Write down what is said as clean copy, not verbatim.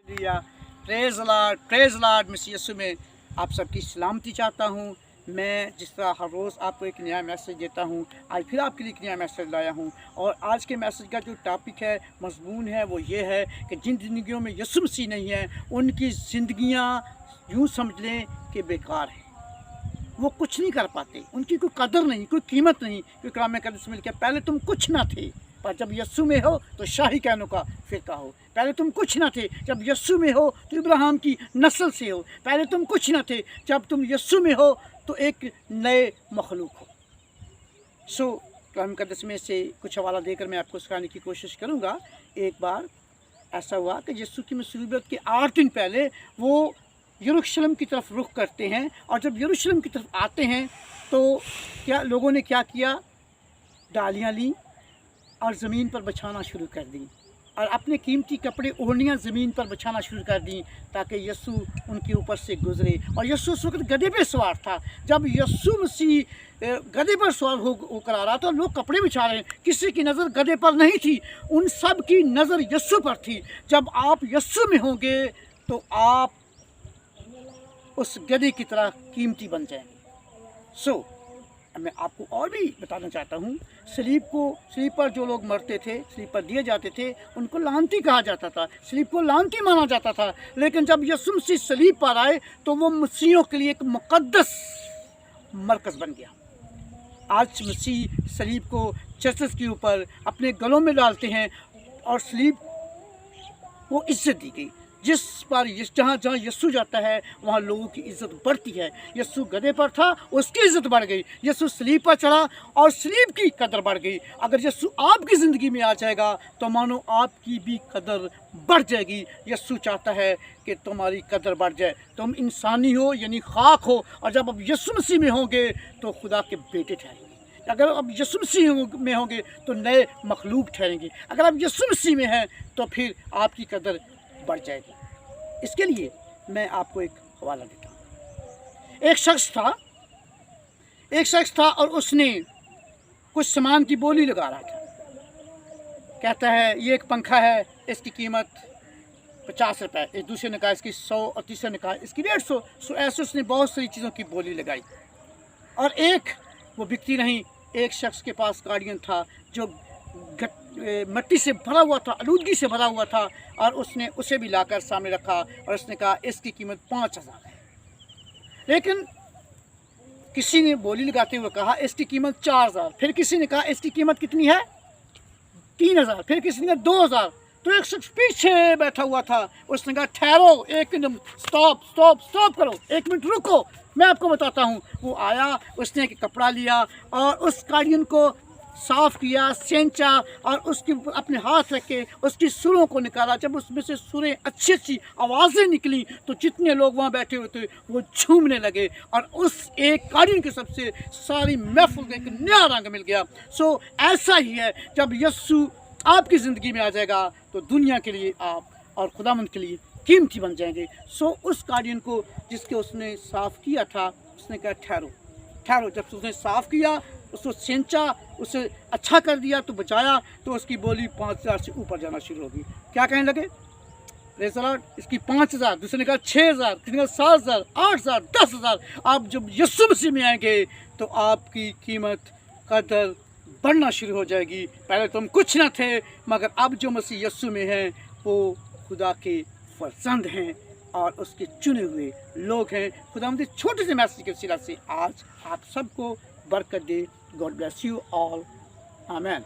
Praise Lord miss यीशु में आप सबकी सलामती चाहता हूँ। मैं जिस तरह हर रोज़ आपको एक नया मैसेज देता हूँ, आज फिर आपके लिए एक नया मैसेज लाया हूँ। और आज के मैसेज का जो टॉपिक है, मज़मून है, वो ये है कि जिन ज़िंदगियों में यीशु मसीह नहीं है, उनकी ज़िंदगियाँ यूँ समझ लें कि बेकार हैं। वो कुछ नहीं कर पाते, उनकी कोई कदर नहीं, कोई कीमत नहीं। क्योंकि कलाम मुक़द्दस में लिखा है, पहले तुम कुछ ना थे, पर जब यीशु में हो तो शाही कहनों का फ़िरका हो। पहले तुम कुछ ना थे, जब यीशु में हो तो इब्राहिम की नस्ल से हो। पहले तुम कुछ ना थे, जब तुम यीशु में हो तो एक नए मखलूक हो। कलाम मुक़द्दस में से कुछ हवाला देकर मैं आपको सिखाने की कोशिश करूँगा। एक बार ऐसा हुआ कि यीशु की मसीबत के 8 दिन पहले वो यरूशलेम की तरफ रुख करते हैं, और जब यरूशलेम की तरफ आते हैं तो लोगों ने क्या किया, डालियाँ लीं और ज़मीन पर बिछाना शुरू कर दी, और अपने कीमती कपड़े ओढ़नियाँ ज़मीन पर बिछाना शुरू कर दी ताकि यीशु उनके ऊपर से गुज़रे। और यीशु उस वक्त गधे पे सवार था। जब यीशु मसीह गधे पर सवार होकर आ रहा था, लोग कपड़े बिछा रहे हैं, किसी की नज़र गधे पर नहीं थी, उन सब की नज़र यीशु पर थी। जब आप यीशु में होंगे तो आप उस गधे की तरह कीमती बन जाएंगे। मैं आपको और भी बताना चाहता हूँ, सलीब पर जो लोग मरते थे, सलीब पर दिए जाते थे, उनको लानती कहा जाता था, सलीब को लानती माना जाता था। लेकिन जब यीशु मसीह सलीब पर आए तो वो मसीहियों के लिए एक मुक़द्दस मरकज़ बन गया। आज मसीह सलीब को चर्चेस के ऊपर अपने गलों में डालते हैं, और सलीब को इज्जत दी गई। जहाँ यीशु जाता है वहाँ लोगों की इज़्ज़त बढ़ती है। यीशु गधे पर था, उसकी इज़्ज़त बढ़ गई। यीशु सलीब पर चढ़ा और सलीब की कदर बढ़ गई। अगर यीशु आपकी ज़िंदगी में आ जाएगा तो मानो आपकी भी कदर बढ़ जाएगी। यीशु चाहता है कि तुम्हारी कदर बढ़ जाए। तुम इंसानी हो यानी खाक हो, और जब आप यीशु मसीह में होंगे तो खुदा के बेटे ठहरेंगे। अगर आप यीशु मसीह में होंगे तो नए मखलूक ठहरेंगे। अगर आप यीशु मसीह में हैं तो फिर आपकी कदर बढ़ जाएगी। इसके लिए मैं आपको एक हवाला देता हूँ। एक शख्स था और उसने कुछ सामान की बोली लगा रहा था। कहता है, ये एक पंखा है, इसकी कीमत 50 रुपये। एक दूसरे ने कहा इसकी 100, और तीसरे ने कहा इसकी 150। ऐसे उसने बहुत सारी चीज़ों की बोली लगाई, और एक वो बिकती नहीं। एक शख्स के पास गाड़ियाँ था जो मिट्टी से भरा हुआ था, आलूदगी से भरा हुआ था, और उसने उसे भी लाकर सामने रखा, और उसने कहा इसकी कीमत 5000 है। लेकिन किसी ने बोली लगाते हुए कहा इसकी कीमत 4000। फिर किसी ने कहा इसकी कीमत कितनी है, 3000। फिर किसी ने 2000। तो एक शख्स पीछे बैठा हुआ था, उसने कहा ठहरो, एक मिनट, स्टॉप करो, 1 मिनट रुको, मैं आपको बताता हूँ। वो आया, उसने एक कपड़ा लिया और उस गाड़ियन को साफ़ किया, सेंचा, और उसके ऊपर अपने हाथ रख के उसकी सुरों को निकाला। जब उसमें से सुरें अच्छी अच्छी आवाज़ें निकली तो जितने लोग वहाँ बैठे हुए थे वो झूमने लगे, और उस एक कालीन के सबसे सारी महफिल को एक नया रंग मिल गया। ऐसा ही है, जब यीशु आपकी ज़िंदगी में आ जाएगा तो दुनिया के लिए आप और खुदावंद के लिए कीमती बन जाएंगे। उस कालीन को जिसके उसने साफ़ किया था, उसने कहा ठहरो। जब उसने साफ़ किया, उसको सेंचा, उसे अच्छा कर दिया, तो बचाया, तो उसकी बोली 5000 से ऊपर जाना शुरू होगी। क्या कहने लगे, प्रेज़ द लॉर्ड, इसकी 5000, दूसरे ने कहा 6000, किसी ने कहा 7000, 8000, 10000। आप जब यीशु मसीह में आएंगे तो आपकी कीमत, कदर बढ़ना शुरू हो जाएगी। पहले तुम कुछ ना थे, मगर अब जो मसीह यीशु में हैं वो खुदा के फर्जंद हैं और उसके चुने हुए लोग हैं। खुदा मुझे छोटे से मैसेज के वसीला से आज आप सबको बरकत दे। God bless you all, amen.